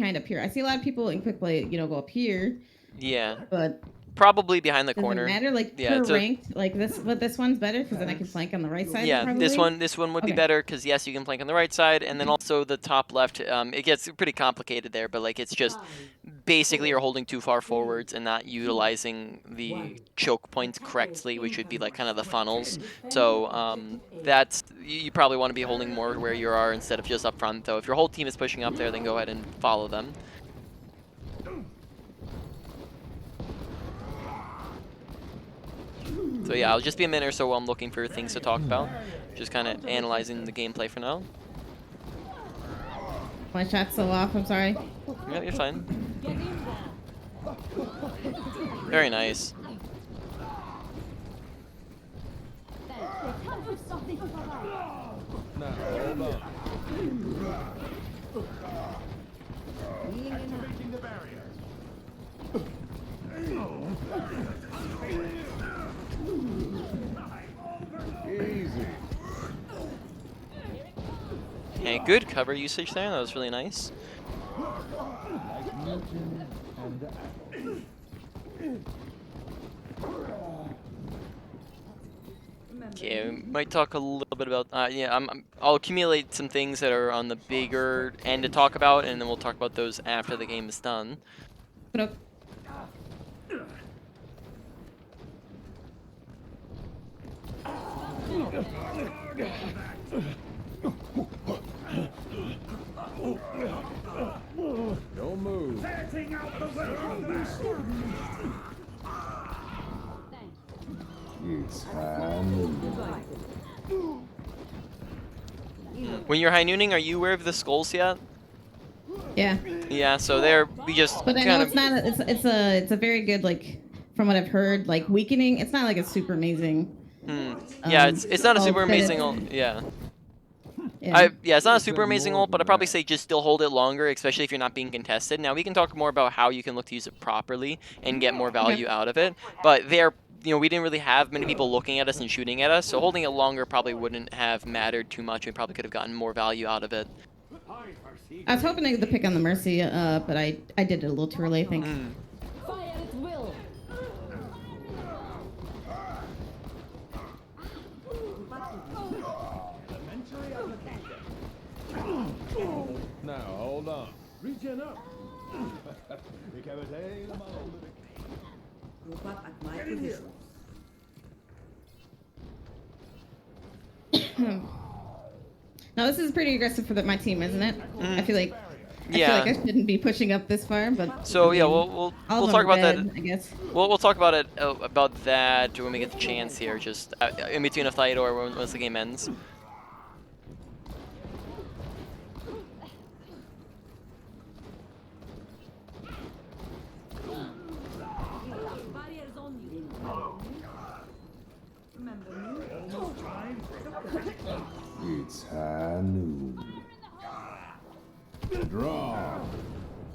behind up here? I see a lot of people in quick play, go up here. Yeah. But probably behind the does corner. it matter? Like Yeah, per ranked, like this, but this one's better because then I can flank on the right side. Yeah, probably. this one would be better because yes, you can flank on the right side, and then also the top left. It gets pretty complicated there, but like it's just basically you're holding too far forwards and not utilizing the choke points correctly, which would be like kind of the funnels. So that's you probably want to be holding more where you are instead of just up front. Though if your whole team is pushing up there, then go ahead and follow them. So yeah, I'll just be a minute or so while I'm looking for things to talk about. Just kind of analyzing the gameplay for now. My shot's so off, I'm sorry. Yeah, you're fine. Very nice. Okay, good cover usage there. That was really nice. Okay, we might talk a little bit about. Yeah, I'll accumulate some things that are on the bigger end to talk about, and then we'll talk about those after the game is done. Don't move. It's when you're high nooning, are you aware of the skulls yet? Yeah. Yeah, so there we just. But I know it's not. It's a very good, like, from what I've heard, like weakening. It's not like a super amazing. Yeah, it's not a super amazing ult. Yeah. Yeah, it's not a super amazing ult, but I'd probably say just still hold it longer, especially if you're not being contested. Now we can talk more about how you can look to use it properly and get more value out of it. But there, we didn't really have many people looking at us and shooting at us, so holding it longer probably wouldn't have mattered too much. We probably could have gotten more value out of it. I was hoping to get the pick on the Mercy, but I did it a little too early, I think. Fire at will. Now, hold on. Regen up. Group up at my position. Now this is pretty aggressive for my team, isn't it? I feel like Yeah. I shouldn't be pushing up this far, but So yeah, we'll talk about that. I guess. We'll talk about it about that when we get the chance here, just in between a fight or once the game ends. It's high noon. Draw.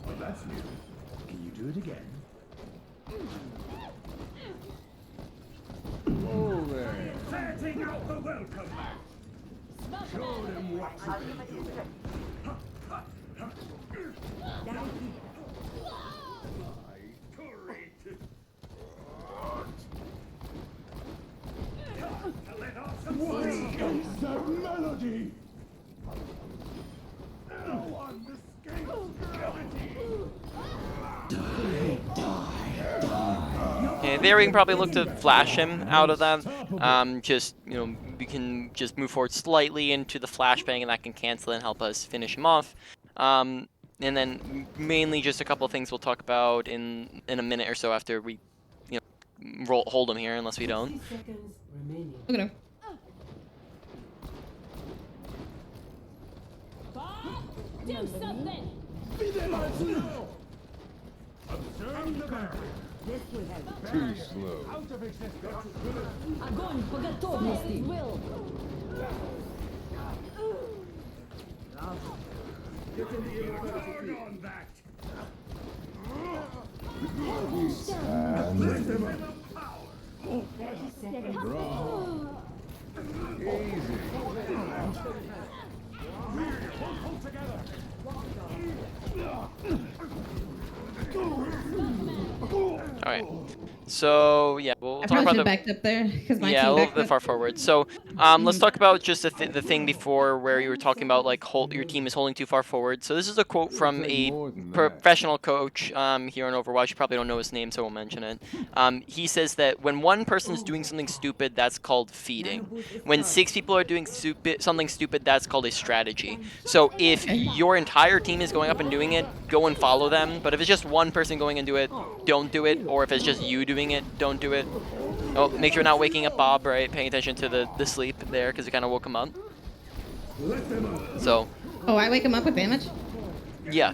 Well, that's new. Can you do it again? Oh, there. Setting out the welcome mat. Show them what you can do. What is that melody? No one escapes gravity. Yeah, there we can probably look to flash him out of that. Just we can just move forward slightly into the flashbang, and that can cancel and help us finish him off. And then mainly just a couple of things we'll talk about in a minute or so after we hold him here, unless we don't. Okay. Do something. Observe the barrier. This will help. Too slow. Out of existence. Огонь по готовности. Will. Guard on that. It's high noon. Draw. Easy. Hold together. All right. So yeah, we'll I talk probably about should the. have backed up there because my Yeah, a team little backed bit up. far forward. So, let's talk about just the thing before where you were talking about like your team is holding too far forward. So this is a quote It'll from take a more than that. professional coach here on Overwatch. You probably don't know his name, so I won't mention it. He says that when one person's doing something stupid, that's called feeding. When 6 people are doing something stupid, that's called a strategy. So if your entire team is going up and doing it, go and follow them. But if it's just one person going and do it, don't do it. Or if it's just you doing it, don't do it. Oh, make sure you're not waking up Bob, right? Paying attention to the sleep there, because it kind of woke him up. So, Oh, I wake him up with damage? yeah.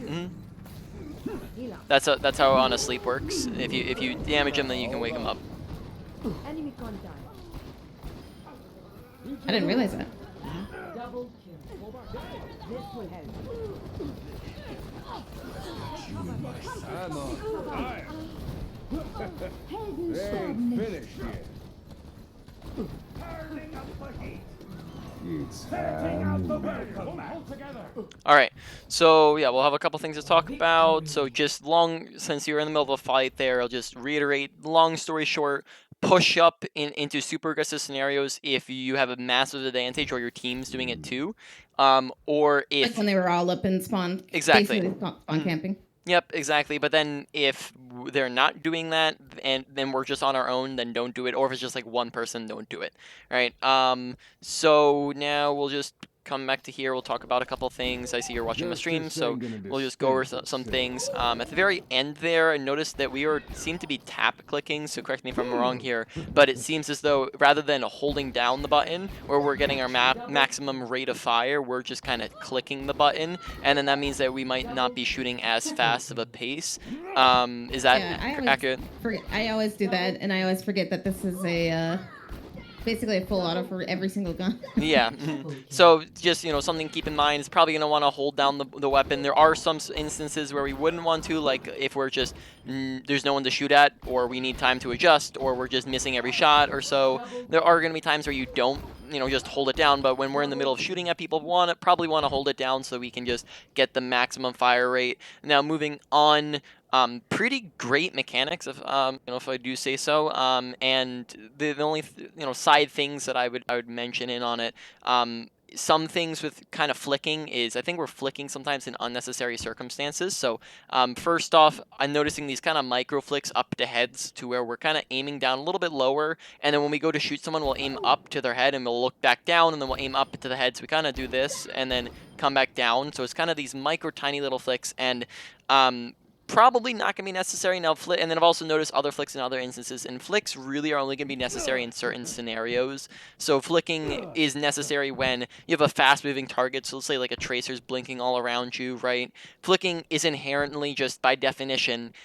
That's how on a sleep works. If you damage him, then you can wake him up. Enemy contact. I didn't realize that. Double kill. This will help. I'm on fire. They ain't finished yet. Turning up the heat. It's Setting out the time. welcome mat. All right. So yeah, we'll have a couple things to talk about. So just since you're in the middle of a fight there, I'll just reiterate. Long story short, push up into super aggressive scenarios if you have a massive advantage or your team's doing it too, or Like if when they were all up in spawn. Exactly. Basically spawn camping. Yep, exactly. But then if they're not doing that, and then we're just on our own, then don't do it. Or if it's just like one person, don't do it. Right. So now we'll just come back to here. We'll talk about a couple things. I see you're watching the Just stream, this so ain't gonna we'll just go over distinguish some itself. things. At the very end there, I noticed that we seem to be tap clicking. So correct me if I'm wrong here, but it seems as though rather than holding down the button, where we're getting our maximum rate of fire, we're just kind of clicking the button, and then that means that we might not be shooting as fast of a pace. Is that Yeah, I always accurate? forget. I always do that, and I always forget that this is basically a full auto for every single gun. Yeah. So just something to keep in mind is probably going to want to hold down the weapon. There are some instances where we wouldn't want to, like if we're just there's no one to shoot at, or we need time to adjust, or we're just missing every shot or so. There are going to be times where you don't just hold it down, but when we're in the middle of shooting at people, probably want to hold it down so we can just get the maximum fire rate. Now moving on. Pretty great mechanics, if I do say so. And the only side things that I would mention in on it. Some things with kind of flicking is I think we're flicking sometimes in unnecessary circumstances. So first off, I'm noticing these kind of micro flicks up to heads to where we're kind of aiming down a little bit lower, and then when we go to shoot someone, we'll aim up to their head and we'll look back down, and then we'll aim up to the head. So we kind of do this and then come back down. So it's kind of these micro tiny little flicks, and probably not going to be necessary now. And then I've also noticed other flicks in other instances, and flicks really are only going to be necessary in certain scenarios. So flicking is necessary when you have a fast-moving target, so let's say like a tracer's blinking all around you, right? Flicking is inherently, just by definition,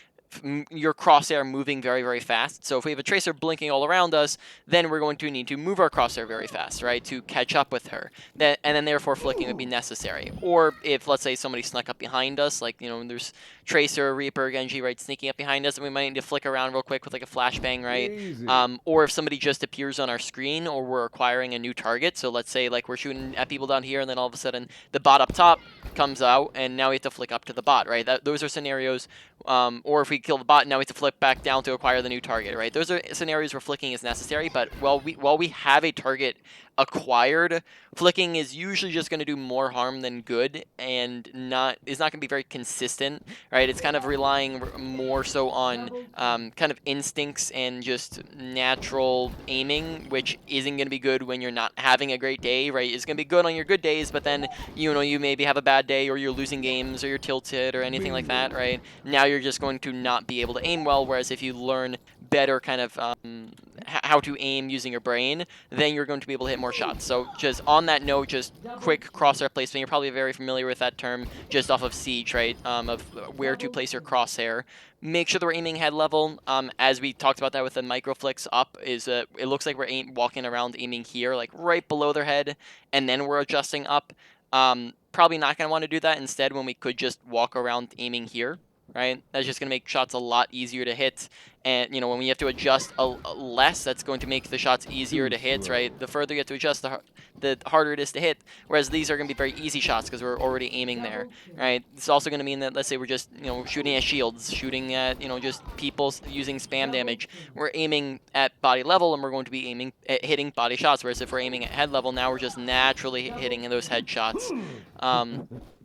your crosshair moving very, very fast. So if we have a tracer blinking all around us, then we're going to need to move our crosshair very fast, right, to catch up with her. And then therefore flicking would be necessary. Or if, let's say, somebody snuck up behind us, like, there's Tracer, Reaper, Genji, right, sneaking up behind us, and we might need to flick around real quick with like a flashbang, right? Easy. Or if somebody just appears on our screen, or we're acquiring a new target. So let's say like we're shooting at people down here, and then all of a sudden the bot up top comes out, and now we have to flick up to the bot, right? Those are scenarios. Or if we kill the bot, now we have to flick back down to acquire the new target, right? Those are scenarios where flicking is necessary, but while we have a target acquired, flicking is usually just going to do more harm than good, and is not going to be very consistent, right? It's kind of relying more so on kind of instincts and just natural aiming, which isn't going to be good when you're not having a great day, right? It's going to be good on your good days, but then you maybe have a bad day, or you're losing games, or you're tilted, or anything like that, right? Now you're just going to not be able to aim well, whereas if you learn better kind of how to aim using your brain, then you're going to be able to hit more shots. So just on that note, just quick crosshair placement. You're probably very familiar with that term just off of Siege, right? Of where to place your crosshair. Make sure that we're aiming head level. As we talked about that with the micro flicks up, it looks like we're walking around aiming here, like right below their head, and then we're adjusting up. Probably not going to want to do that instead, when we could just walk around aiming here. right? That's just going to make shots a lot easier to hit. And, you know, when we have to adjust less, that's going to make the shots easier to hit, right? The further you have to adjust, the harder it is to hit. Whereas these are going to be very easy shots because we're already aiming there, right? It's also going to mean that, let's say we're just, you know, shooting at shields, shooting at, you know, just people using spam damage. We're aiming at body level and we're going to be aiming at hitting body shots. Whereas if we're aiming at head level, now we're just naturally hitting those head shots.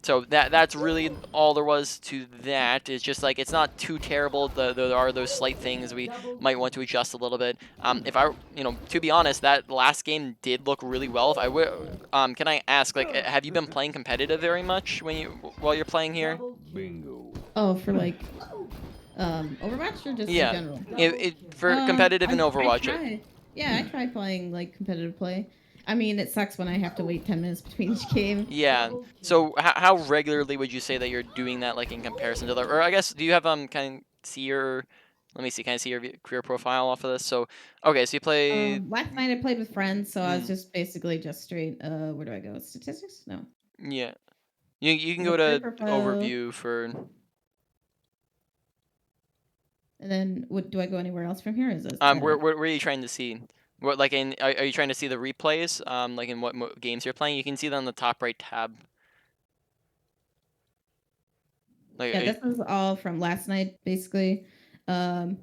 So that's really all there was to that. It's just like it's not too terrible. There are those slight things we might want to adjust a little bit. If I, you know, to be honest, that last game did look really well. If I would, can I ask, like, have you been playing competitive very much while you're playing here? Bingo. Oh, for like Overwatch or just Yeah, in general? for competitive and I Overwatch. try. Yeah, I try playing like competitive play. I mean, it sucks when I have to wait 10 minutes between each game. Yeah. So how regularly would you say that you're doing that, like in comparison to other? Or I guess, do you have can I see your? Let me see. Can I see your career profile off of this? So, okay, so you play. Last night I played with friends, so I was Mm. just basically just straight. Where do I go? Statistics? No. Yeah. You can Yeah, go career to profile. overview for. And then, do I go anywhere else from here? Is this Where are you trying to see? What, like, are you trying to see the replays? Like in what games you're playing? You can see that on the top right tab. Like, Yeah, this is all from last night, basically. Oh,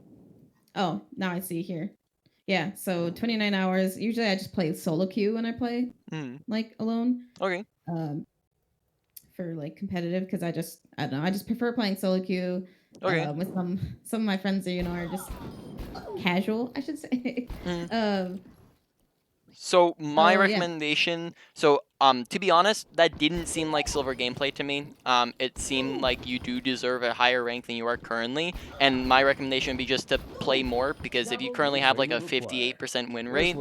now I see here. Yeah, so 29 hours. Usually I just play solo queue when I play, like, alone. Okay. For, like, competitive, because I don't know, I just prefer playing solo queue. Okay. With some of my friends, you know, are just casual, I should say. So my yeah. recommendation, so to be honest, that didn't seem like silver gameplay to me. It seemed like you do deserve a higher rank than you are currently, and my recommendation would be just to play more, because if you currently have like a 58% win rate,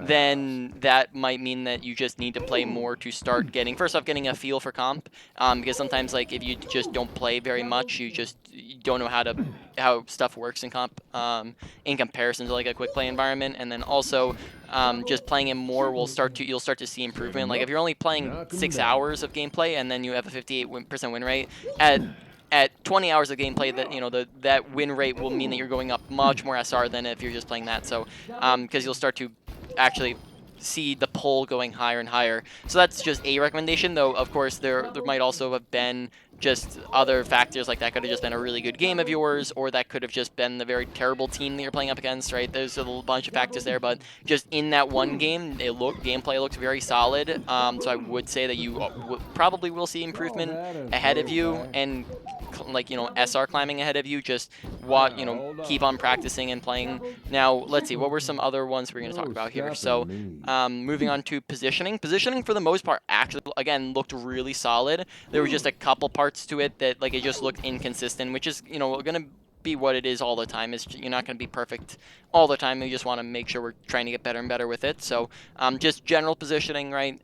then that might mean that you just need to play more to start getting, first off, getting a feel for comp, because sometimes, like, if you just don't play very much, you don't know how stuff works in comp, in comparison to like a quick play environment. And then also just playing it more you'll start to see improvement. Like if you're only playing 6 hours of gameplay and then you have a 58% win rate, at 20 hours of gameplay, that, you know, that win rate will mean that you're going up much more SR than if you're just playing that. So because you'll start to actually see the pull going higher and higher. So that's just a recommendation, though of course there might also have been just other factors. Like that could have just been a really good game of yours, or that could have just been the very terrible team that you're playing up against, right? There's a bunch of factors there, but just in that one game, gameplay looks very solid. So I would say that you probably will see improvement ahead of you, and like, you know, SR climbing ahead of you. Just you know, keep on practicing and playing. Now let's see, what were some other ones we're going to talk about here? So moving on to positioning for the most part actually again looked really solid. There were just a couple parts to it that, like, it just looked inconsistent, which is, you know, going to be what it is all the time. You're not going to be perfect all the time. You just want to make sure we're trying to get better and better with it. So just general positioning, right?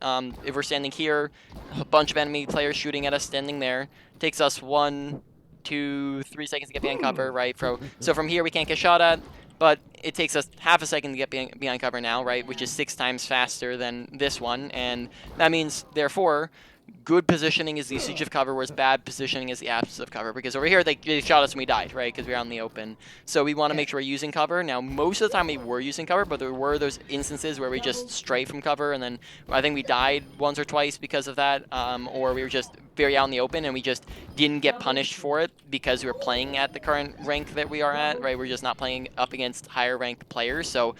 If we're standing here, a bunch of enemy players shooting at us standing there, takes us 1, 2, 3 seconds to get behind cover, right? So from here we can't get shot at, but it takes us half a second to get behind cover now, right? Which is 6 times faster than this one, and that means, therefore, good positioning is the usage of cover, whereas bad positioning is the absence of cover. Because over here, they shot us and we died, right? Because we were out in the open. So we want to make sure we're using cover. Now, most of the time we were using cover, but there were those instances where we just stray from cover, and then I think we died once or twice because of that, or we were just very out in the open and we just didn't get punished for it because we were playing at the current rank that we are at, right? We're just not playing up against higher ranked players. So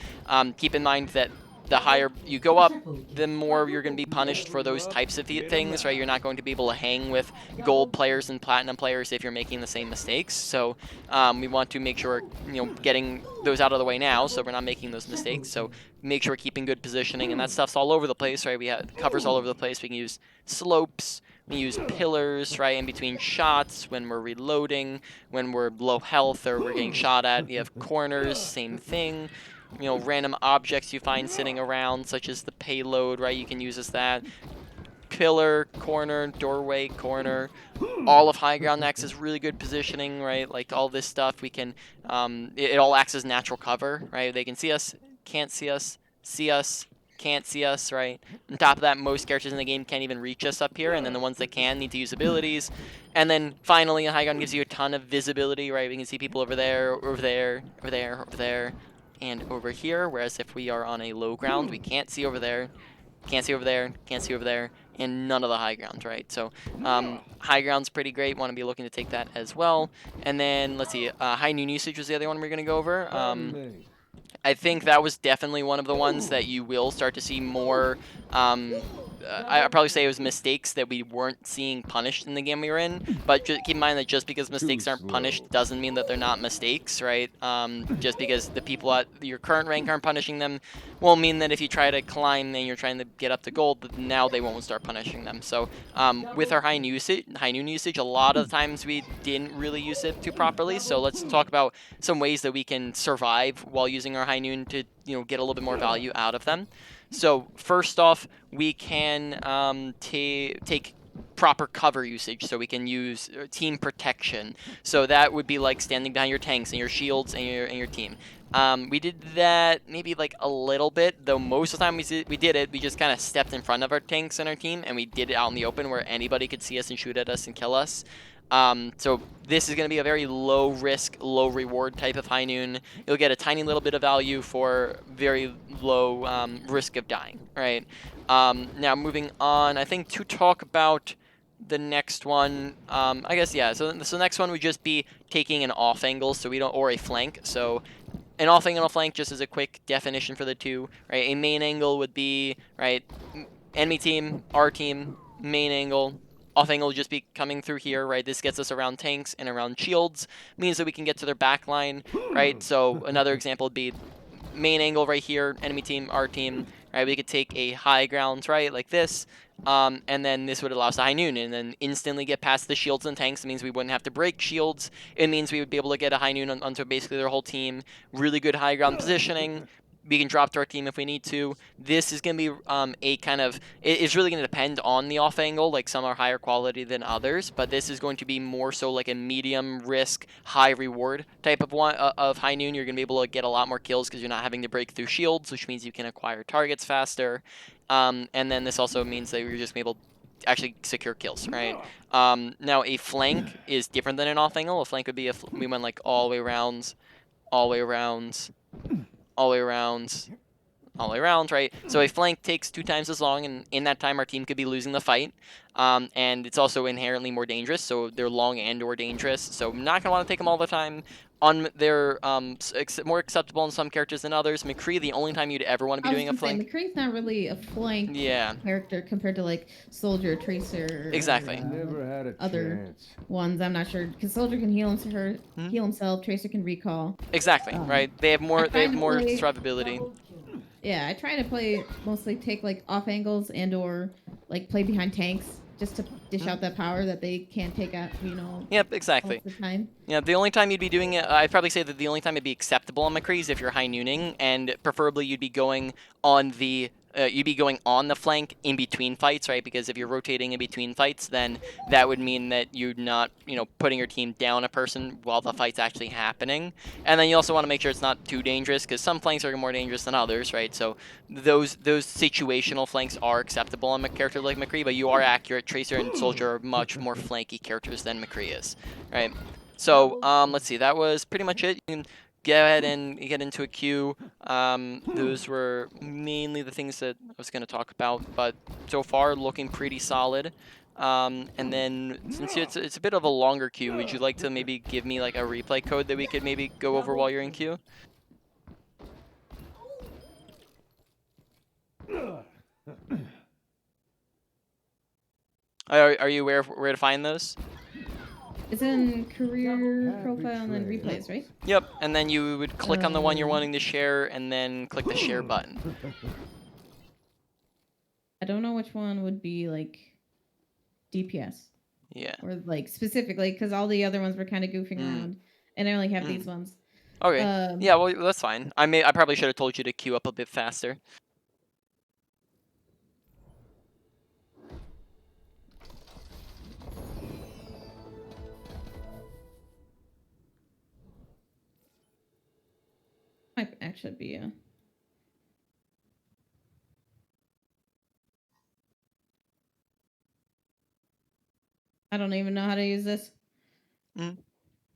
keep in mind that the higher you go up, the more you're going to be punished for those types of things, right? You're not going to be able to hang with gold players and platinum players if you're making the same mistakes. So we want to make sure, you know, getting those out of the way now, so we're not making those mistakes. So make sure we're keeping good positioning, and that stuff's all over the place, right? We have covers all over the place. We can use slopes. We use pillars, right, in between shots when we're reloading, when we're low health or we're getting shot at. We have corners, same thing. You know, random objects you find sitting around, such as the payload, right? You can use as that. Pillar, corner, doorway, corner. All of high ground acts is really good positioning, right? Like all this stuff, we can, it all acts as natural cover, right? They can see us, can't see us, can't see us, right? On top of that, most characters in the game can't even reach us up here, and then the ones that can need to use abilities. And then finally, a high ground gives you a ton of visibility, right? We can see people over there, over there, over there, over there, and over here. Whereas if we are on a low ground, we can't see over there, can't see over there, can't see over there, and none of the high grounds, right? So high ground's pretty great. Want to be looking to take that as well. And then let's see, high noon usage was the other one we're gonna go over. I think that was definitely one of the ones that you will start to see more. I'd probably say it was mistakes that we weren't seeing punished in the game we were in. But keep in mind that just because mistakes aren't punished doesn't mean that they're not mistakes, right? Just because the people at your current rank aren't punishing them will mean that if you try to climb and you're trying to get up to gold, now they won't start punishing them. So with our high noon usage, a lot of the times we didn't really use it too properly. So let's talk about some ways that we can survive while using our high noon to get a little bit more value out of them. So first off, we can take proper cover usage, so we can use team protection. So that would be like standing behind your tanks and your shields and your team. We did that maybe like a little bit, though most of the time we did it, we just kind of stepped in front of our tanks and our team, and we did it out in the open where anybody could see us and shoot at us and kill us. So this is going to be a very low risk, low reward type of high noon. You'll get a tiny little bit of value for very low risk of dying, right? Now moving on, I think to talk about the next one, I guess, yeah, so the next one would just be taking an off angle, so we don't, or a flank. So an off angle and a flank, just as a quick definition for the two, right? A main angle would be, right, enemy team, our team, main angle. Off angle would just be coming through here, right? This gets us around tanks and around shields, means that we can get to their back line, right? So another example would be main angle right here, enemy team, our team, right? We could take a high ground, right, like this, and then this would allow us to high noon, and then instantly get past the shields and tanks. It means we wouldn't have to break shields. It means we would be able to get a high noon onto basically their whole team. Really good high ground positioning. We can drop to our team if we need to. This is going to be a kind of, it's really going to depend on the off angle. Like some are higher quality than others, but this is going to be more so like a medium risk, high reward type of one of high noon. You're going to be able to get a lot more kills because you're not having to break through shields, which means you can acquire targets faster. And then this also means that you're just able to actually secure kills, right? Now a flank is different than an off angle. A flank would be if we went like all the way around, all the way around, all the way around, all the way around, right? So a flank takes 2 times as long, and in that time our team could be losing the fight. And it's also inherently more dangerous, so they're long and or dangerous. So I'm not going to want to take them all the time. They're more acceptable in some characters than others. McCree, the only time you'd ever want to be doing a flank. McCree's not really a flank character compared to like Soldier, Tracer. Exactly. Never had a other chance. ones. I'm not sure because Soldier can heal himself. Tracer can recall. Exactly, right? They have more survivability. Yeah, I try to mostly take like off angles and or like play behind tanks just to dish out that power that they can't take out, Yep, exactly. Most of the time. Yeah, the only time you'd be doing it, I'd probably say that the only time it'd be acceptable on McCree is if you're high nooning, and preferably you'd be going on the flank in between fights, right? Because if you're rotating in between fights, then that would mean that you're not, putting your team down a person while the fight's actually happening. And then you also want to make sure it's not too dangerous, because some flanks are more dangerous than others, right? So those situational flanks are acceptable on a character like McCree, but you are accurate. Tracer and Soldier are much more flanky characters than McCree is, right? So let's see, that was pretty much it. You can go ahead and get into a queue. Those were mainly the things that I was going to talk about, but so far looking pretty solid. And then since it's a bit of a longer queue, would you like to maybe give me like a replay code that we could maybe go over while you're in queue? Are you aware of where to find those? It's in career profile and then replays, right? Yep, and then you would click on the one you're wanting to share and then click the share button. I don't know which one would be like DPS. Yeah. Or like specifically because all the other ones were kind of goofing around, and I only have these ones. Okay. Yeah, well that's fine. I probably should have told you to queue up a bit faster. Might actually be a I don't even know how to use this. You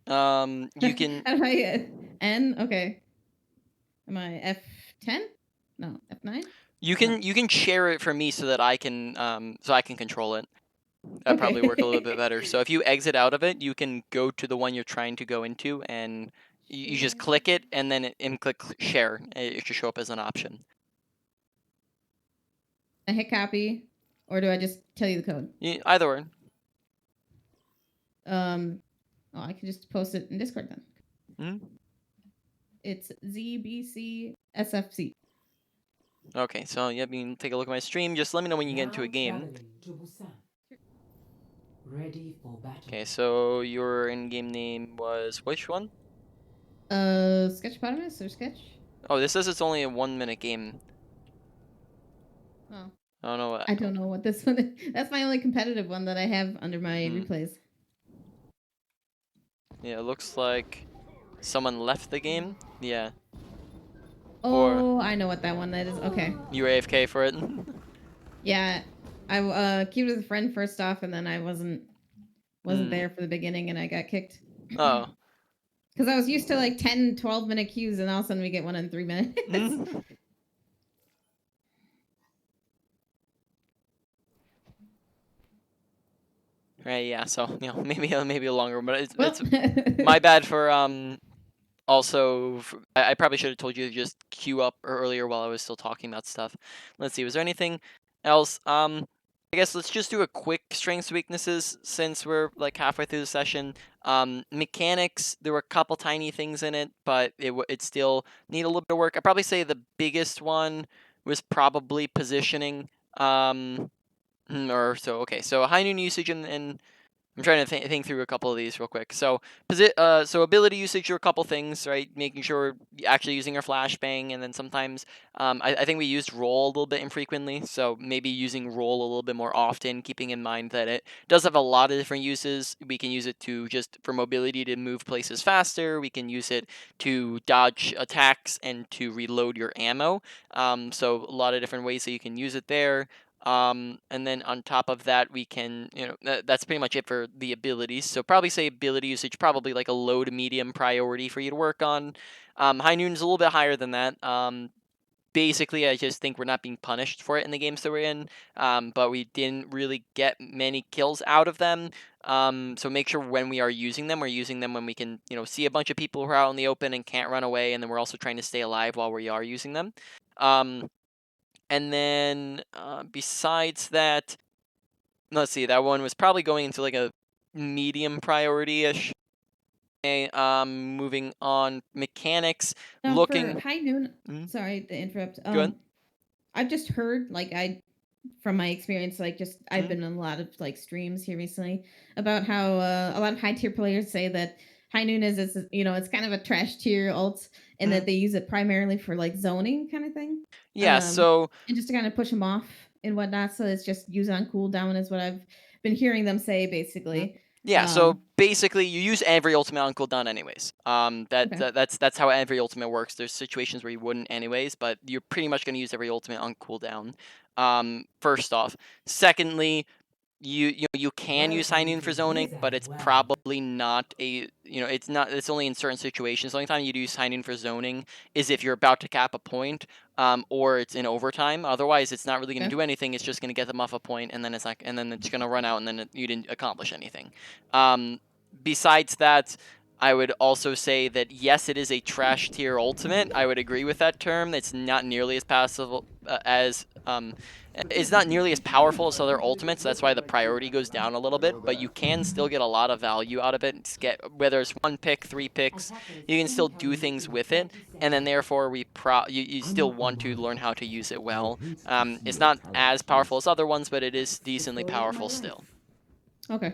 can. How do I N? Okay. Am I F10? No, F9. You can share it for me so that I can control it. That'd probably work a little bit better. So if you exit out of it, you can go to the one you're trying to go into, and you just click it, and then click share. It should show up as an option. I hit copy, or do I just tell you the code? Either way. Oh, I can just post it in Discord then. It's ZBCSFC. Okay, so yeah, you can take a look at my stream. Just let me know when you get into a game. Ready for battle. Okay, so your in-game name was which one? Sketchpotamus or Sketch? Oh, this says it's only a 1-minute game. Oh. I don't know what. I don't know what this one is. That's my only competitive one that I have under my replays. Yeah, it looks like someone left the game. Yeah. Oh, I know what that one that is. Okay. You were AFK for it? Yeah. I queued with a friend first off, and then I wasn't there for the beginning, and I got kicked. Oh. Because I was used to like 10, 12-minute queues, and all of a sudden we get one in 3 minutes. Right, yeah, so, maybe a longer one, but it's my bad for, also, I probably should have told you to just queue up earlier while I was still talking about stuff. Let's see, was there anything else? I guess let's just do a quick strengths weaknesses since we're like halfway through the session. Mechanics, there were a couple tiny things in it, but it still need a little bit of work. I'd probably say the biggest one was probably positioning. Okay, so high noon usage and I'm trying to think through a couple of these real quick. So ability usage are a couple things, right? Making sure you're actually using your flashbang, and then sometimes I think we used roll a little bit infrequently, so maybe using roll a little bit more often, keeping in mind that it does have a lot of different uses. We can use it to just for mobility to move places faster. We can use it to dodge attacks and to reload your ammo. So a lot of different ways that you can use it there. And then on top of that, we can, that's pretty much it for the abilities. So probably say ability usage, probably like a low to medium priority for you to work on. High noon is a little bit higher than that. Basically, I just think we're not being punished for it in the games that we're in, but we didn't really get many kills out of them. So make sure when we are using them, we're using them when we can, see a bunch of people who are out in the open and can't run away, and then we're also trying to stay alive while we are using them. And then besides that, let's see, that one was probably going into like a medium priority-ish. Okay, moving on, mechanics. Now looking for high noon. Sorry to interrupt. Go ahead. I've just heard, from my experience, I've been in a lot of streams here recently about how a lot of high tier players say that high noon is it's kind of a trash tier ult, and that they use it primarily for zoning kind of thing. Yeah, so and just to kind of push them off and whatnot, so it's just use on cooldown is what I've been hearing them say basically. Yeah, so basically you use every ultimate on cooldown anyways. That's how every ultimate works. There's situations where you wouldn't anyways, but you're pretty much going to use every ultimate on cooldown. First off. Secondly, you can use high noon for zoning, but it's probably not it's only in certain situations. The only time you'd use high noon for zoning is if you're about to cap a point, or it's in overtime. Otherwise, it's not really going to do anything. It's just going to get them off a point, and then it's going to run out, and then you didn't accomplish anything. Besides that, I would also say that yes, it is a trash tier ultimate. I would agree with that term. It's not nearly as passive it's not nearly as powerful as other ultimates. So that's why the priority goes down a little bit, but you can still get a lot of value out of it. Whether it's 1 pick, 3 picks, you can still do things with it, and then therefore you still want to learn how to use it well. It's not as powerful as other ones, but it is decently powerful still. Okay.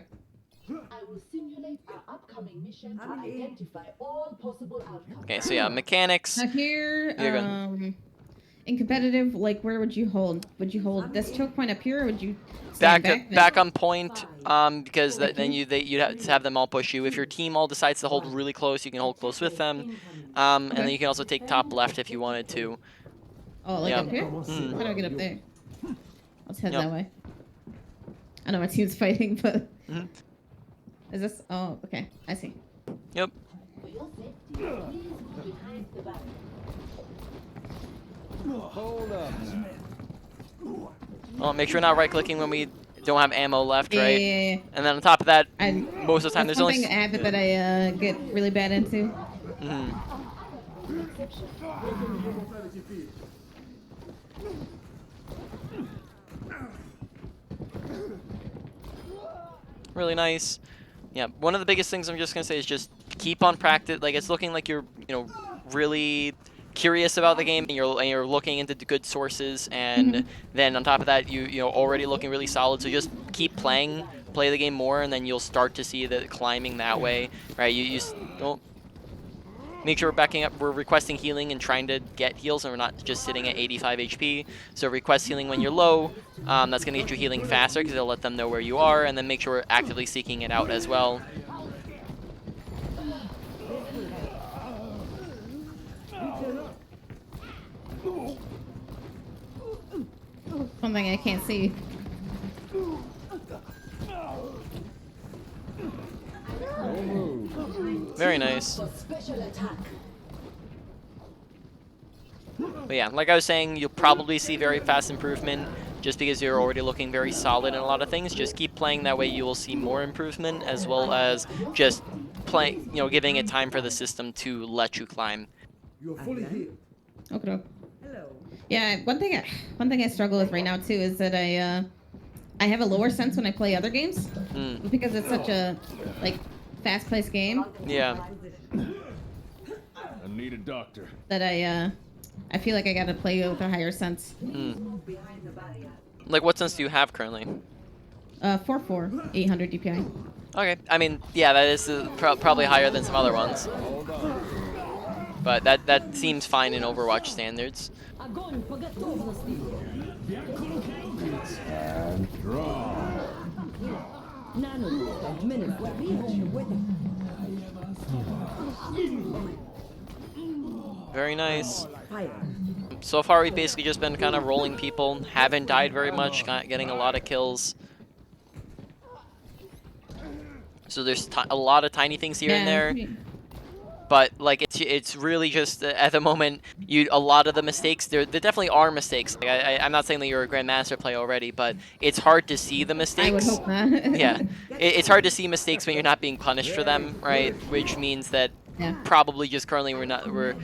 I will simulate our upcoming mission to identify all possible outcomes. Okay, so yeah, mechanics. Now here, in competitive, where would you hold? Would you hold this choke point up here, or would you back on point? Because then you'd have to have them all push you. If your team all decides to hold really close, you can hold close with them. And then you can also take top left if you wanted to. Oh, up here? How do I get up there? Let's head that way. I know my team's fighting, but Is this? Oh, okay. I see. Yep. For your safety, please move behind the barrier. Hold up now. Well, make sure we're not right-clicking when we don't have ammo left, right? Yeah. And then on top of that, I, most of the time that's there's one only. thing habit that I get really bad into. Mhm. Really nice. Yeah, one of the biggest things I'm just gonna say is just keep on practice. Like, it's looking like you're, really curious about the game, and you're looking into the good sources, and then on top of that, you're already looking really solid. So just keep playing, play the game more, and then you'll start to see the climbing that way, right? You don't. Make sure we're backing up, we're requesting healing and trying to get heals, and we're not just sitting at 85 HP. So request healing when you're low. That's going to get you healing faster because it'll let them know where you are, and then make sure we're actively seeking it out as well. Something I can't see. Very nice. For special attack. But yeah, like I was saying, you'll probably see very fast improvement just because you're already looking very solid in a lot of things. Just keep playing that way, you will see more improvement, as well as just playing, giving it time for the system to let you climb. You're fully healed. Okay. Hello. Yeah, one thing I struggle with right now too is that I have a lower sense when I play other games because it's such a fast-paced game Yeah. I need a doctor. that I feel like I gotta play with a higher sense. Like, what sense do you have currently? 4.4, 800 DPI. Okay, I mean, yeah, that is probably higher than some other ones. Hold on. But that seems fine in Overwatch standards. Огонь по готовности. And draw. Nano, administered. Very nice. Fire. So far, we've basically just been kind of rolling people. Haven't died very much, getting a lot of kills. So there's a lot of tiny things here and there. But like it's really just at the moment a lot of the mistakes there definitely are mistakes. Like, I'm not saying that you're a grandmaster player already, but it's hard to see the mistakes. I would hope not. Yeah, it's hard to see mistakes when you're not being punished for them, right? Which means that probably just currently we're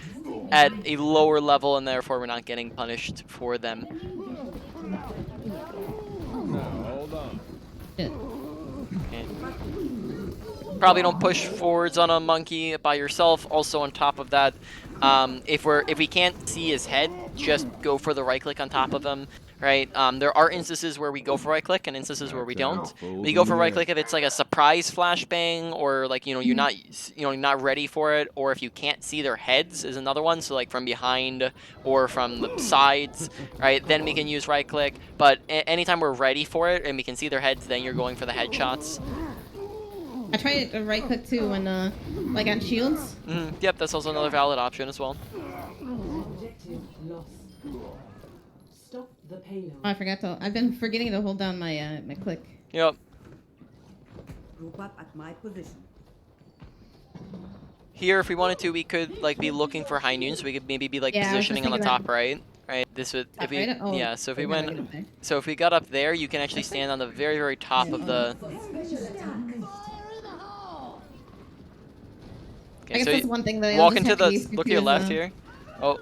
at a lower level, and therefore we're not getting punished for them. Now, hold on. Shit. Okay. Probably don't push forwards on a monkey by yourself. Also, on top of that, if we can't see his head, just go for the right click on top of him. Right? There are instances where we go for right click and instances where we don't. We go for right click if it's like a surprise flashbang, or like you're not ready for it, or if you can't see their heads is another one. So like from behind or from the sides, right? Then we can use right click. But anytime we're ready for it and we can see their heads, then you're going for the headshots. I tried to right click too when like on shields. Yep, that's also another valid option as well. Objective lost. Stop the payload. Oh, I forgot to. I've been forgetting to hold down my my click. Yep. Group up at my position. Here, if we wanted to, we could like be looking for high noon, so we could maybe be like Yeah, I was just positioning on the thinking top right. Right. This would if we right? Oh, yeah. So if we okay, now I went get it there. so if we got up there, you can actually stand on the very very top of the. I guess so that's one thing that walk I'll just into have to the use look to your because, left here. Oh, all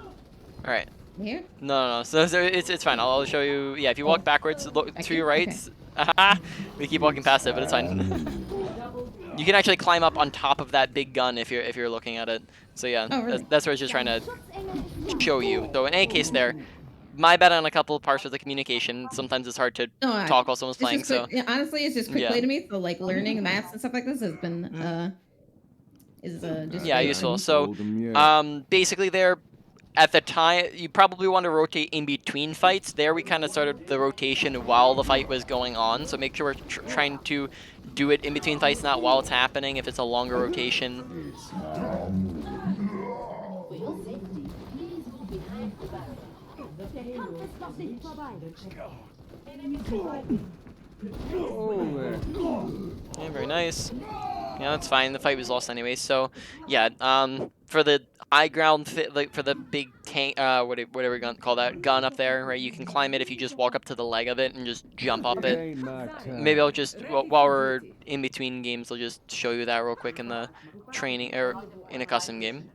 right. Here? No. So it's fine. I'll show you. Yeah, if you walk backwards, look to your right. Okay. We keep walking past it, but it's fine. You can actually climb up on top of that big gun if you're looking at it. So yeah, Oh, really? that's what I was just trying to show you. So in any case, there, my bad on a couple of parts of the communication. Sometimes it's hard to No, talk while someone's it's playing. just So quick, yeah, honestly, it's just quick Yeah. play to me. So like learning maps and stuff like this has been just yeah, great. useful. I So told him, yeah. basically there. At the time, you probably want to rotate in between fights. There, we kind of started the rotation while the fight was going on. So make sure we're trying to do it in between fights, not while it's happening, if it's a longer rotation. For your safety, please move behind the barrier. The payload is reached the checkpoint. Enemy Oh, there. Yeah, very nice. Yeah, that's fine. The fight was lost anyway. So, yeah. For the high ground, like for the big tank, whatever you call that gun up there, right? You can climb it if you just walk up to the leg of it and just jump up It it. ain't my Maybe I'll time. just while we're in between games, I'll just show you that real quick in the training or in a custom game.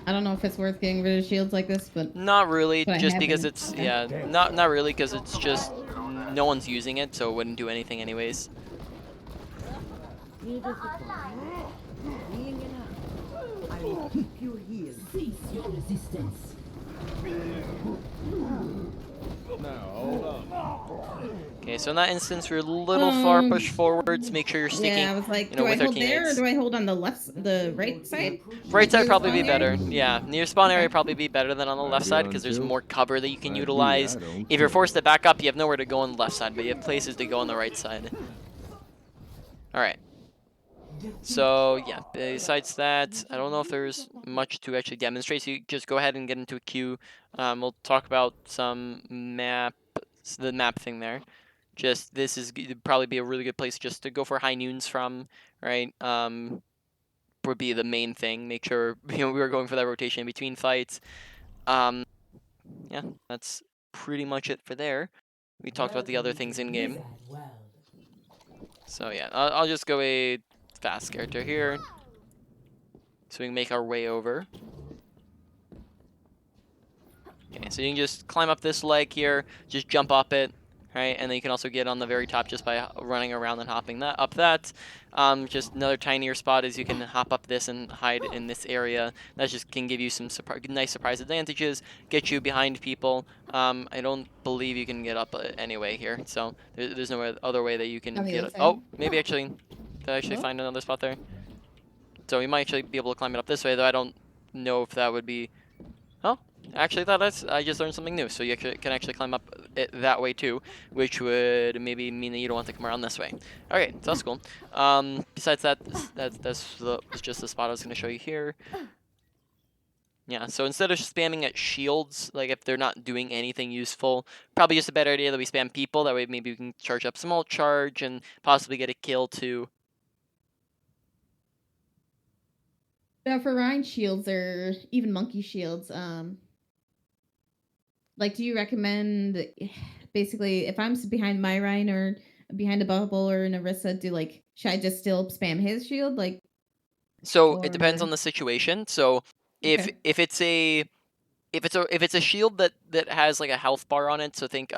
I don't know if it's worth getting rid of shields like this, but Not really, I just have because been. it's Okay. yeah, not really because it's just no one's using it, so it wouldn't do anything anyways. Being enough. I will keep you healed. Cease your resistance. Now, hold on. Okay, so in that instance, we're a little far pushed forwards. Make sure you're sticking, Yeah, I was like, you know, do I with our hold there or teammates. do I hold on the right side? Right Like side near the probably be spawn area? better. Yeah, near spawn area Okay. probably be better than on the left side because there's Until more cover that you can I do, utilize. I don't If you're care. forced to back up, you have nowhere to go on the left side, but you have places to go on the right side. All right. So yeah, besides that, I don't know if there's much to actually demonstrate. So you just go ahead and get into a queue. We'll talk about some the map thing there. Just this is probably be a really good place just to go for high noons from, right? Would be the main thing. Make sure we were going for that rotation in between fights. Yeah, that's pretty much it for there. We talked about the other things in game. So yeah, I'll just go a fast character here, so we can make our way over. Okay, so you can just climb up this leg here, just jump up it, right? And then you can also get on the very top just by running around and hopping that up that. Just another tinier spot is you can hop up this and hide in this area. That just can give you some nice surprise advantages, get you behind people. I don't believe you can get up anyway here, so there's no other way that you can On the get other it. side? Oh, maybe actually, did I actually Oh. find another spot there? So we might actually be able to climb it up this way, though I don't know if that would be... Oh, actually, I just learned something new. So you can actually climb up it that way too, which would maybe mean that you don't want to come around this way. Okay, so that's cool. Besides that, was just the spot I was going to show you here. Yeah, so instead of spamming at shields, like if they're not doing anything useful, probably just a better idea that we spam people. That way maybe we can charge up some ult charge and possibly get a kill too. Now for Rhine shields or even monkey shields, like do you recommend basically if I'm behind my Rhine or behind a bubble or an Orisa, should I just still spam his shield? So it depends Or on the situation. So if okay. if it's a if it's a shield that has like a health bar on it, so think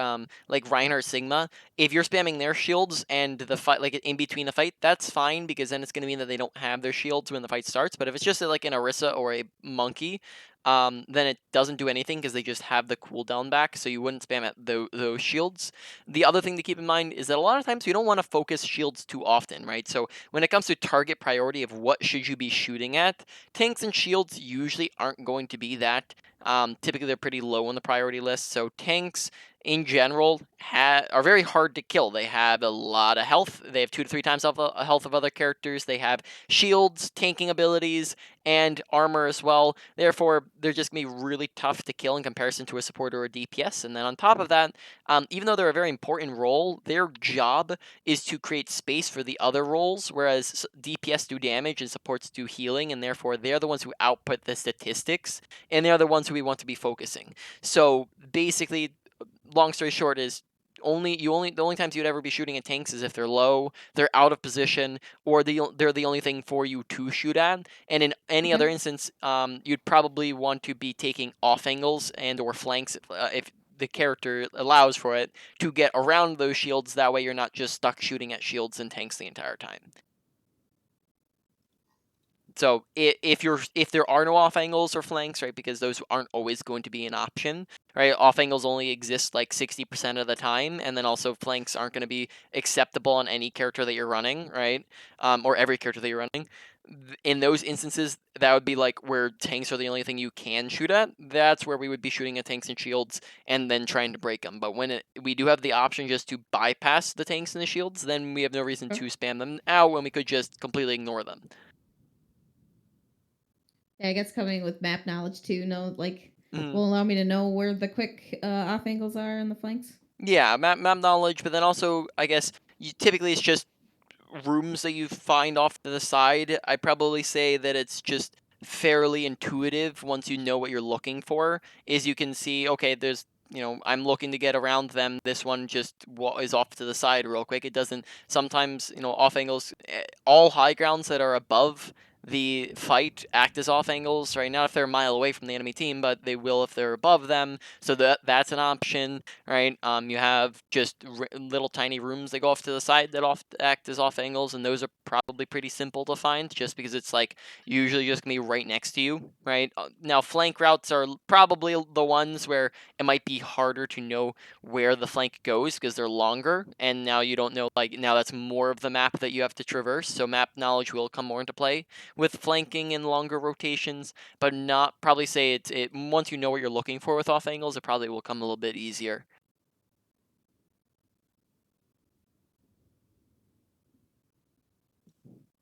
like Reiner Sigma, if you're spamming their shields and the fight like in between the fight, that's fine because then it's going to mean that they don't have their shields when the fight starts. But if it's just like an Orisa or a monkey, then it doesn't do anything because they just have the cooldown back, so you wouldn't spam at those shields. The other thing to keep in mind is that a lot of times you don't want to focus shields too often, right? So when it comes to target priority of what should you be shooting at, tanks and shields usually aren't going to be that. Typically, they're pretty low on the priority list. So tanks, in general, are very hard to kill. They have a lot of health. They have 2 to 3 times the health of other characters. They have shields, tanking abilities, and armor as well. Therefore, they're just going to be really tough to kill in comparison to a support or a DPS. And then on top of that, even though they're a very important role, their job is to create space for the other roles, whereas DPS do damage and supports do healing, and therefore they're the ones who output the statistics, and they're the ones who we want to be focusing. So basically, long story short is the only times you'd ever be shooting at tanks is if they're low, they're out of position, or they're the only thing for you to shoot at. And in any Okay. other instance, you'd probably want to be taking off angles and or flanks if the character allows for it to get around those shields. That way, you're not just stuck shooting at shields and tanks the entire time. So if there are no off angles or flanks, right, because those aren't always going to be an option, right? Off angles only exist like 60% of the time, and then also flanks aren't going to be acceptable on any character that you're running, right? Or every character that you're running. In those instances, that would be like where tanks are the only thing you can shoot at. That's where we would be shooting at tanks and shields and then trying to break them. But when we do have the option just to bypass the tanks and the shields, then we have no reason to spam them out when we could just completely ignore them. Yeah, I guess coming with map knowledge too, Mhm. will allow me to know where the quick off angles are in the flanks. Yeah, map knowledge, but then also I guess typically it's just rooms that you find off to the side. I probably say that it's just fairly intuitive once you know what you're looking for. Is you can see, okay, there's I'm looking to get around them. This one just is off to the side real quick. It doesn't sometimes off angles. All high grounds that are above the fight act as off angles, right? Not if they're a mile away from the enemy team, but they will if they're above them. So that's an option, right? You have just little tiny rooms that go off to the side that act as off angles, and those are probably pretty simple to find, just because it's like usually just gonna be right next to you, right? Now flank routes are probably the ones where it might be harder to know where the flank goes because they're longer, and now you don't know, like now that's more of the map that you have to traverse. So map knowledge will come more into play with flanking and longer rotations, but not probably say it once you know what you're looking for with off angles, it probably will come a little bit easier.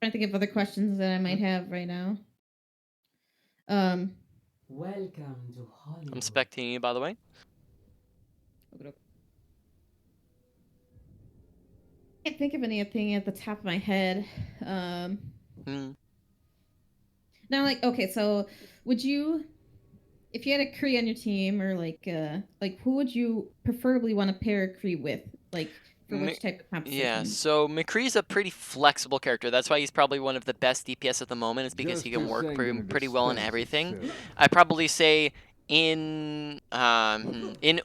Trying to think of other questions that I might have right now. Um, Welcome to I'm Hollywood. spectating you, by the way. can't think of anything at the top of my head. Hmm. Now, okay, so would you, if you had a Kree on your team, or who would you preferably want to pair a Kree with, for which type of Yeah, composition? so McCree's a pretty flexible character. That's why he's probably one of the best DPS at the moment, is because he can work pretty well in everything. I'd probably say in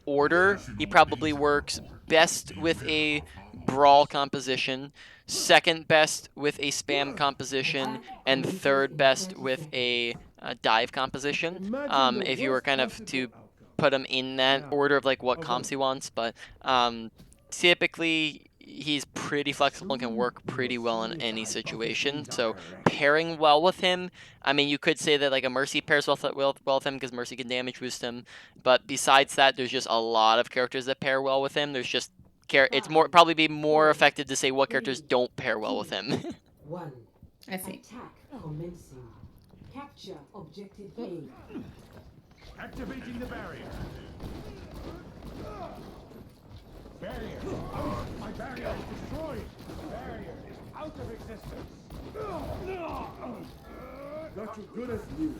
order, he probably works best with a brawl composition, second best with a spam composition, and third best with a dive composition. If you were kind of to put him in that order of like what comps he wants, but typically he's pretty flexible and can work pretty well in any situation. So pairing well with him, I mean, you could say that like a Mercy pairs well with him because Mercy can damage boost him. But besides that, there's just a lot of characters that pair well with him. There's just it's probably be more effective to say what characters don't pair well with him. One. I see. Attack commencing. Capture objective A. Activating the barrier. Barrier. My barrier is destroyed. Barrier is out of existence. Not you good as new.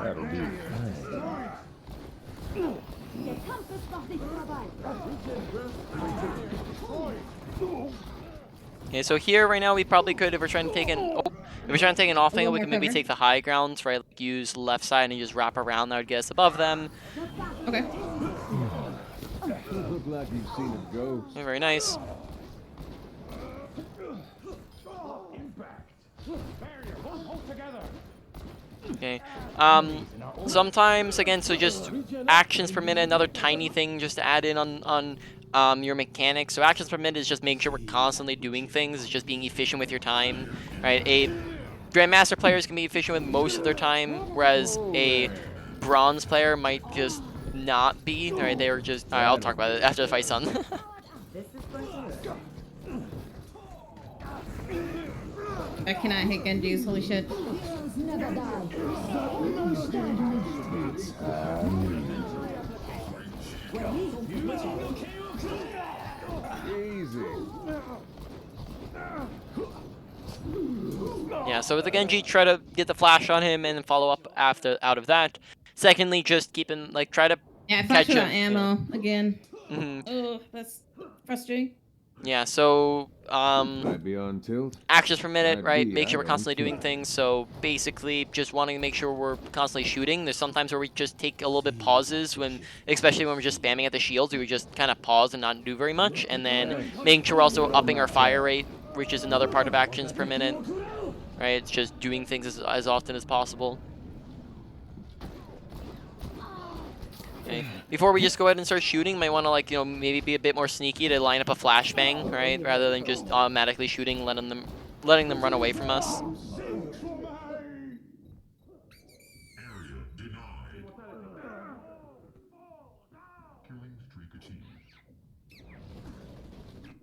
That'll do. Okay, so here right now we probably could, if we're trying to take an off angle, we can maybe take the high grounds, right? Like use left side and just wrap around. That would get us above them. Okay. Look like you've seen a ghost. Yeah, very nice. Barrier, hold together. Okay. Sometimes again, so just actions per minute, another tiny thing just to add in on your mechanics. So actions per minute is just making sure we're constantly doing things. It's just being efficient with your time, right? A Grandmaster players can be efficient with most of their time, whereas a bronze player might just not be. Right? They're just. I'll talk about it after the fight, son. This is going to work. I cannot hit Genji's. Holy shit. Heroes never die. No stand. Easy. Yeah, so with the Genji, try to get the flash on him and then follow up out of that. Secondly, just try to Yeah, I flashed catch out him. ammo again. Mhm. Oh, that's frustrating. Yeah, so Might be on tilt. actions per minute, Might right? be, Make sure I we're am constantly too. doing things. So basically, just wanting to make sure we're constantly shooting. There's sometimes where we just take a little bit pauses especially when we're just spamming at the shields. We would just kind of pause and not do very much, and then making sure we're also upping our fire rate, which is another part of actions per minute, right? It's just doing things as often as possible. Okay. Before we just go ahead and start shooting, might want to maybe be a bit more sneaky to line up a flashbang, right? Rather than just automatically shooting, letting them run away from us.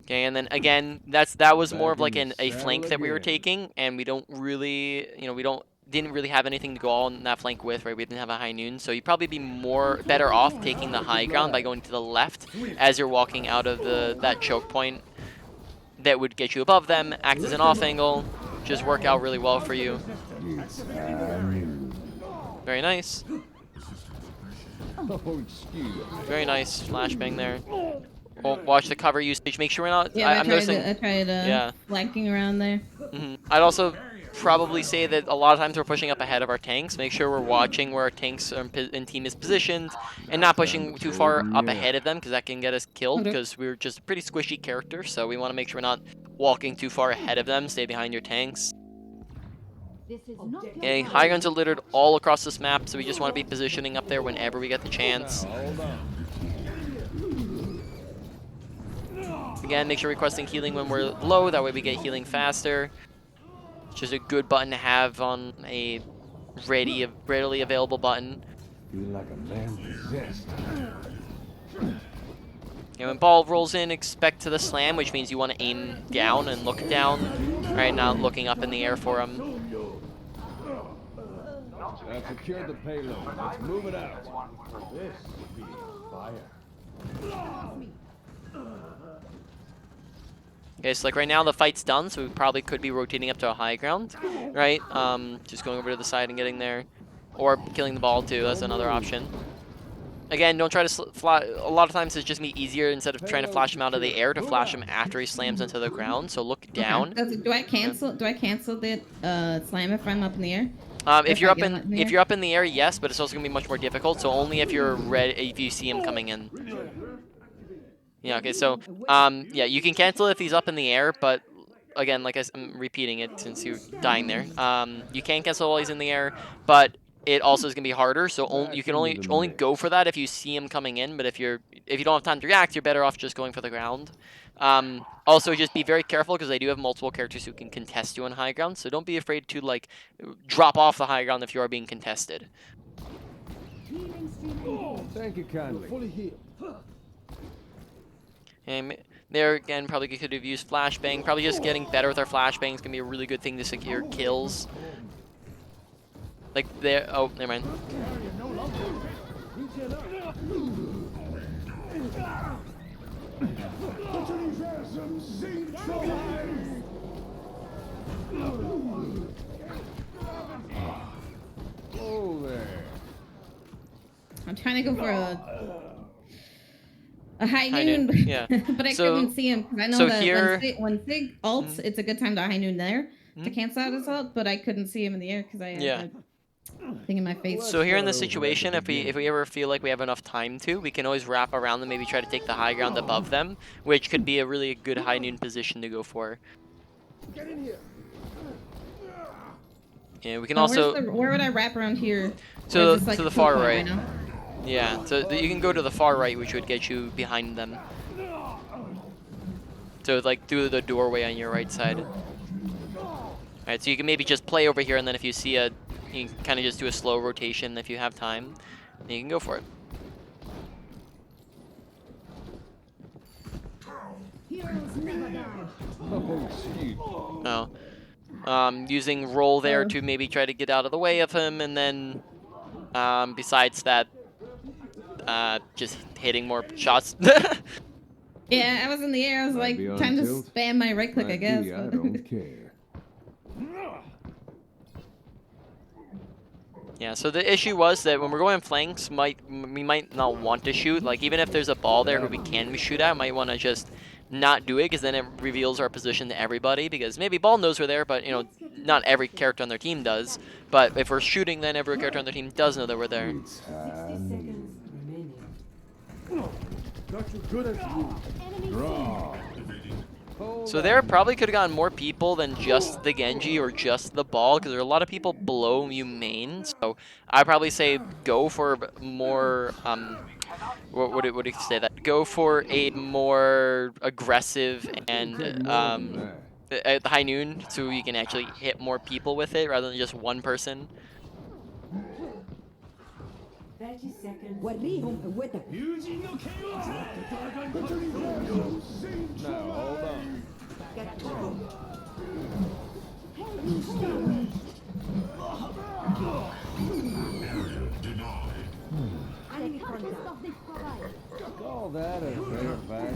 Okay, and then again, that was more of Back like in the a flank saddle that we were again. taking, and we don't really, didn't really have anything to go on that flank with, right? We didn't have a high noon, so you'd probably be better off taking the high ground by going to the left as you're walking out of that choke point. That would get you above them, act as an off angle, just work out really well for you. It's high noon. Very nice. Oh, excuse me. Very nice flashbang there. Oh, watch the cover usage. Make sure we're not. Yeah, I'm noticing. I tried Yeah. flanking around there. I'd also probably say that a lot of times we're pushing up ahead of our tanks. Make sure we're watching where our tanks and team is positioned and not pushing too far up ahead of them because that can get us killed Okay. because we're just a pretty squishy character. So we want to make sure we're not walking too far ahead of them. Stay behind your tanks. This is not Okay, high grounds are littered all across this map, so we just want to be positioning up there whenever we get the chance. Hold on. Again, make sure requesting healing when we're low, that way we get healing faster. It's just a good button to have on a readily available button. Feel like a man possessed. And when ball rolls in, expect to the slam, which means you want to aim down and look down, right? Not looking up in the air for him. I've secured the payload. Let's move it out. This would be fire. Okay, so like right now the fight's done, so we probably could be rotating up to a high ground, right? Just going over to the side and getting there, or killing the ball too. That's another option. Again, don't try to fly. A lot of times it's just me easier instead of trying to flash him out of the air to flash him after he slams into the ground. So look down. Okay. Do I cancel? Do I cancel the slam if I'm up in the air? If you're up in the air, yes, but it's also gonna be much more difficult. So only if you're if you see him coming in. Yeah. Okay. So yeah, you can cancel if he's up in the air, but again, like I'm repeating it since you're dying there. You can cancel while he's in the air, but it also is gonna be harder. So you can only go for that if you see him coming in. But if you don't have time to react, you're better off just going for the ground. Also, just be very careful because they do have multiple characters who can contest you on high ground. So don't be afraid to like drop off the high ground if you are being contested. Thank you kindly. And there again, probably could have used flashbang. Probably just getting better with our flashbang is gonna be a really good thing to secure kills. Like there. Oh, never mind. Oh there. I'm trying to go for a high noon, noon, yeah. but I So- couldn't see him because I know so that here- when Sig ults, it's a good time to high noon there to cancel out his ult, but I couldn't see him in the air because I Yeah. had a thing in my face. So here in this situation, if we ever feel like we have enough time to, we can always wrap around them, maybe try to take the high ground above them, which could be a really good high noon position to go for. Yeah, we can also Where would I wrap around here? to Or is this, like, the a far point right. now? Yeah, so you can go to the far right, which would get you behind them. So like through the doorway on your right side. Alright, so you can maybe just play over here, and then if you see you can kind of just do a slow rotation if you have time. Then you can go for it. heroes never die. Oh, excuse me. Oh. Using roll there to maybe try to get out of the way of him, and then besides that, just hitting more shots. Yeah, I was in the air. I was like, be on time to tilt. spam my right click, I Might guess. be, I but- don't care. Yeah, so the issue was that when we're going flanks, we might not want to shoot. Like, even if there's a ball there who we can shoot at, might want to just not do it, because then it reveals our position to everybody. Because maybe ball knows we're there, but, you know, not every character on their team does. But if we're shooting, then every character on their team does know that we're there. It's 60 high noon. seconds remaining. Got you good as you. Draw. So there probably could have gotten more people than just the Genji or just the ball, because there are a lot of people below you main. So I'd probably say go for more, what do you say that? Go for a more aggressive and at the high noon, so you can actually hit more people with it rather than just one person. 30 seconds. وريهم قوتك. Now, hold on. Get down. Enemy contact. Call that a fair fight.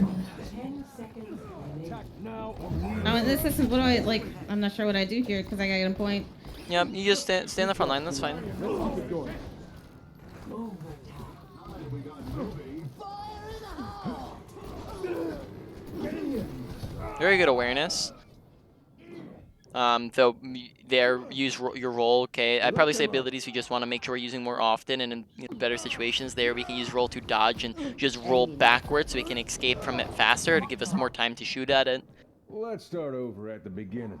10 seconds remaining. Attack now or Oh, and this isn't what do I like. I'm not sure what I do here because I got a point. Yep, you just stay in the front line. That's fine. let's keep it going. Very good awareness. Though there, use your roll. Okay, I'd probably say abilities we just want to make sure we're using more often, and in better situations there we can use roll to dodge and just roll backwards so we can escape from it faster to give us more time to shoot at it. Let's start over at the beginning.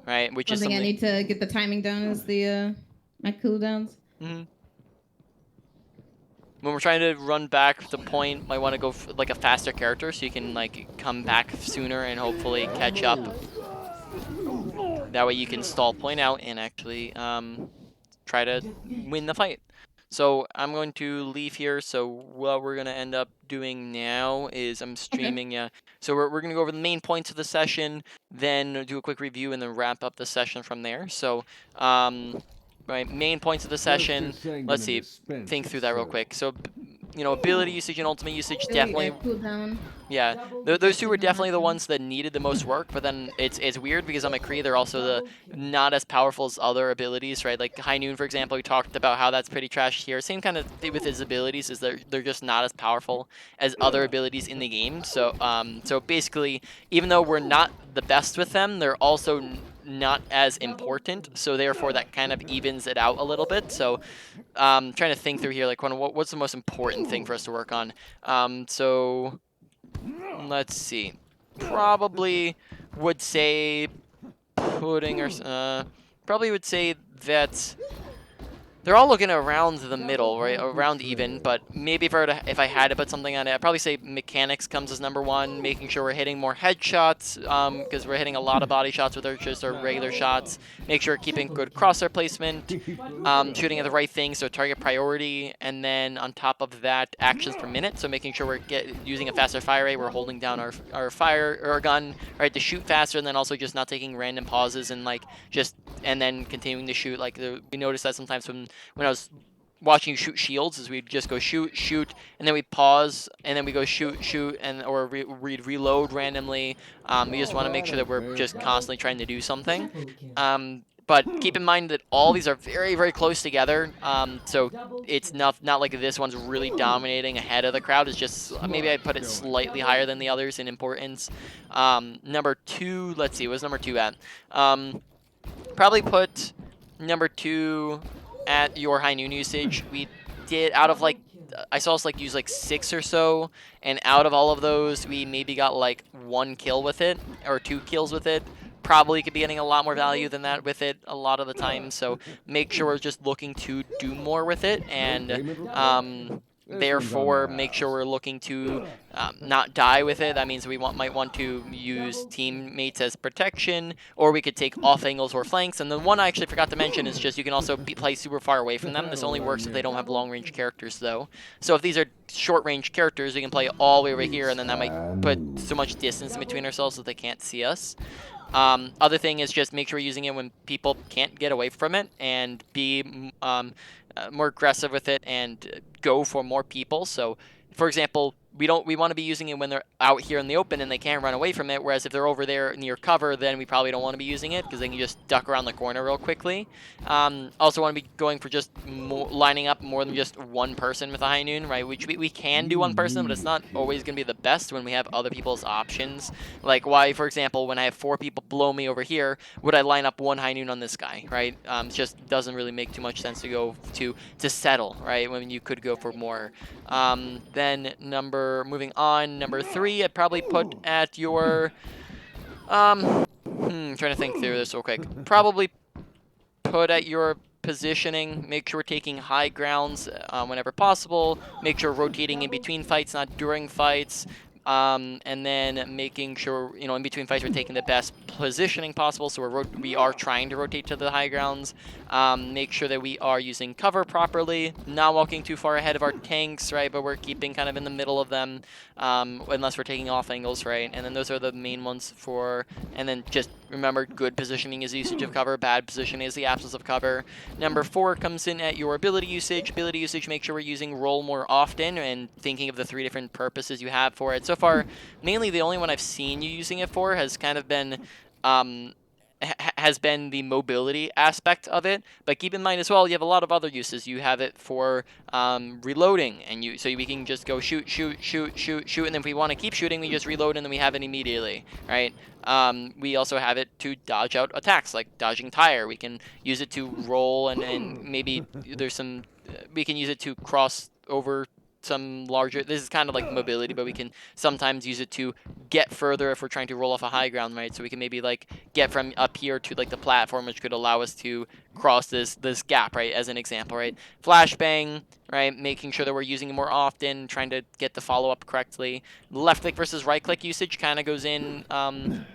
Right, which One is thing I something. need to get the timing down is the my cooldowns. When we're trying to run back the point, might want to go like a faster character so you can like come back sooner and hopefully catch up. That way you can stall point out and actually try to win the fight. So I'm going to leave here. So what we're going to end up doing now is I'm streaming. Yeah. So we're going to go over the main points of the session, then do a quick review, and then wrap up the session from there. So right, main points of the session. Let's see. Think through that real quick. So ability usage and ultimate usage definitely. Cooldown. Yeah, those two were definitely the ones that needed the most work, but then it's weird because on McCree they're also the not as powerful as other abilities, right? Like High Noon, for example, we talked about how that's pretty trash here. Same kind of thing with his abilities, is they're just not as powerful as other abilities in the game. So so basically, even though we're not the best with them, they're also not as important, so therefore that kind of evens it out a little bit. So trying to think through here, like what's the most important thing for us to work on. So let's see, probably would say putting our probably would say that they're all looking around the middle, right? Around even, but maybe if I had to put something on it, I'd probably say mechanics comes as number one, making sure we're hitting more headshots, because we're hitting a lot of body shots with just our regular shots. Make sure we're keeping good crosshair placement, shooting at the right thing, so target priority, and then on top of that, actions per minute, so making sure we're using a faster fire rate, we're holding down our fire or gun, right, to shoot faster, and then also just not taking random pauses and and then continuing to shoot. Like we noticed that sometimes when I was watching you shoot shields, is we'd just go shoot, and then we pause, and then we go shoot, or we'd reload randomly. We just want to make sure that we're just constantly trying to do something. But keep in mind that all these are very, very close together. So it's not like this one's really dominating ahead of the crowd. It's just maybe I'd put it slightly higher than the others in importance. Number two, let's see, what's number two at? Probably put number two at your High Noon usage. We did out of I saw us use 6 or so, and out of all of those we maybe got 1 kill with it or 2 kills with it. Probably could be getting a lot more value than that with it a lot of the time, so make sure we're just looking to do more with it, and therefore make sure we're looking to not die with it. That means we might want to use teammates as protection, or we could take off angles or flanks. And the one I actually forgot to mention is just you can also play super far away from them. This only works if they don't have long range characters though. So if these are short range characters, we can play all the way over here, and then that might put so much distance in between ourselves that they can't see us. Other thing is just make sure we're using it when people can't get away from it, and be more aggressive with it and go for more people. So for example, we want to be using it when they're out here in the open and they can't run away from it, whereas if they're over there near cover, then we probably don't want to be using it because they can just duck around the corner real quickly. Also want to be going for just lining up more than just one person with a High Noon, right? Which we can do one person, but it's not always going to be the best when we have other people's options. Like why, for example, when I have 4 people below me over here, would I line up one High Noon on this guy, right? It just doesn't really make too much sense to go to settle, right? When you could go for more. Then moving on, number 3, I'd probably put at your, trying to think through this real quick. Probably put at your positioning, make sure we're taking high grounds whenever possible, make sure we're rotating in between fights, not during fights. and then making sure, in between fights we're taking the best positioning possible, so we are trying to rotate to the high grounds. Make sure that we are using cover properly, not walking too far ahead of our tanks, right, but we're keeping kind of in the middle of them, unless we're taking off angles, right, and then those are the main ones and then just remember, good positioning is usage of cover, bad positioning is the absence of cover. Number 4 comes in at your ability usage. Ability usage, make sure we're using roll more often and thinking of the 3 different purposes you have for it. So far, mainly the only one I've seen you using it for has kind of been the mobility aspect of it, but keep in mind as well, you have a lot of other uses. You have it for reloading, and so we can just go shoot, and then if we want to keep shooting, we just reload and then we have it immediately, right? We also have it to dodge out attacks, like dodging tire. We can use it to roll, and maybe there's some, we can use it to cross over some larger, this is kind of like mobility, but we can sometimes use it to get further if we're trying to roll off a high ground, right? So we can maybe like get from up here to like the platform, which could allow us to cross this gap, right, as an example, right? Flashbang, right, making sure that we're using it more often, trying to get the follow-up correctly. Left click versus right click usage kind of goes in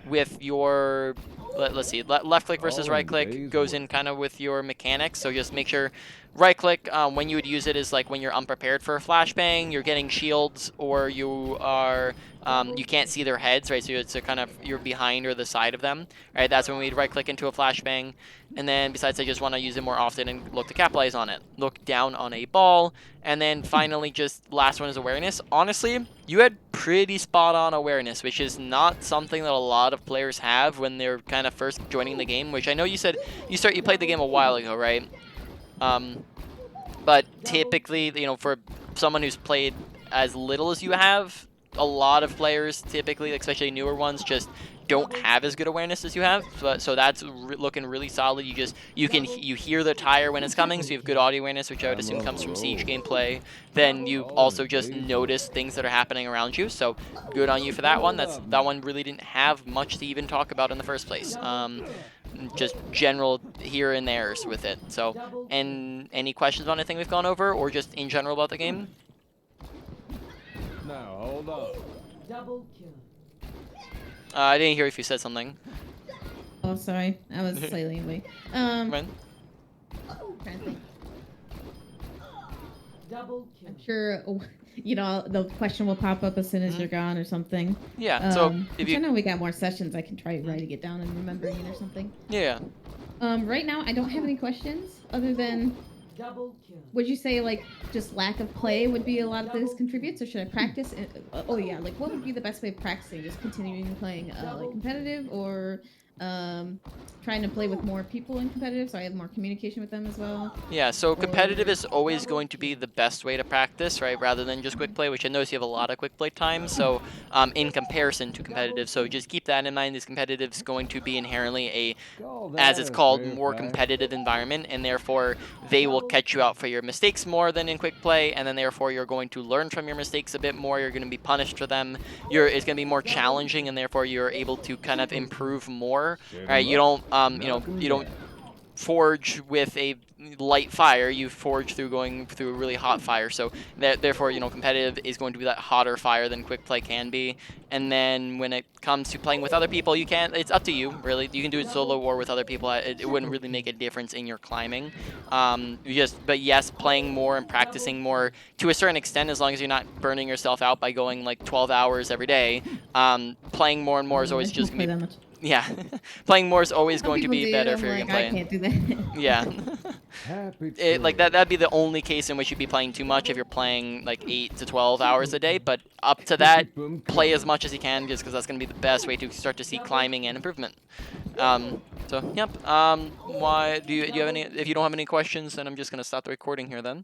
with your, let's see, left click versus right click goes in kind of with your mechanics, so just make sure right click, when you would use it, is like when you're unprepared for a flashbang, you're getting shields, or you are you can't see their heads, right? So it's a kind of, you're behind or the side of them, right? That's when we'd right click into a flashbang. And then besides, I just want to use it more often and look to capitalize on it. Look down on a ball. And then finally, just last one is awareness. Honestly, you had pretty spot on awareness, which is not something that a lot of players have when they're kind of first joining the game, which I know you said you played the game a while ago, right? But typically, for someone who's played as little as you have, a lot of players typically, especially newer ones, just don't have as good awareness as you have. So that's looking really solid. You hear the tire when it's coming, so you have good audio awareness, which I would assume comes from Siege gameplay. Then you also just notice things that are happening around you. So good on you for that one. That one really didn't have much to even talk about in the first place. Just general here and there's with it. So, and any questions on anything we've gone over, or just in general about the game? Now, hold on. Double kill. I didn't hear if you said something. Oh, sorry. I was slightly away. Right. Trying to think. Double kill. I'm sure, the question will pop up as soon as you're gone or something. Yeah, so if I you... know we got more sessions, I can try writing it down and remembering it or something. Yeah. Right now, I don't have any questions other than, Double kill. would you say, like, just lack of play would be a lot of this contributes, or should I practice? Oh, yeah, like, what would be the best way of practicing? Just continuing playing, like, competitive, or trying to play with more people in competitive so I have more communication with them as well? Yeah, so competitive is always going to be the best way to practice, right, rather than just quick play, which I notice you have a lot of quick play time, so in comparison to competitive, so just keep that in mind. This competitive is going to be inherently as it's called, more competitive environment, and therefore they will catch you out for your mistakes more than in quick play, and then therefore you're going to learn from your mistakes a bit more. You're going to be punished for them. It's going to be more challenging, and therefore you're able to kind of improve more. Right? You don't you don't forge with a light fire, you forge through going through a really hot fire. So therefore, competitive is going to be that hotter fire than quick play can be. And then when it comes to playing with other people, it's up to you, really. You can do it solo or with other people. It wouldn't really make a difference in your climbing. But yes, playing more and practicing more to a certain extent, as long as you're not burning yourself out by going like 12 hours every day. Playing more and more is always just going to be... Yeah, playing more is always going to be better for your gameplay. I can't do that. Yeah. That'd be the only case in which you'd be playing too much, if you're playing like 8 to 12 hours a day. But up to that, play as much as you can, just because that's going to be the best way to start to see climbing and improvement. So yep. Why do you have any? If you don't have any questions, then I'm just going to stop the recording here then.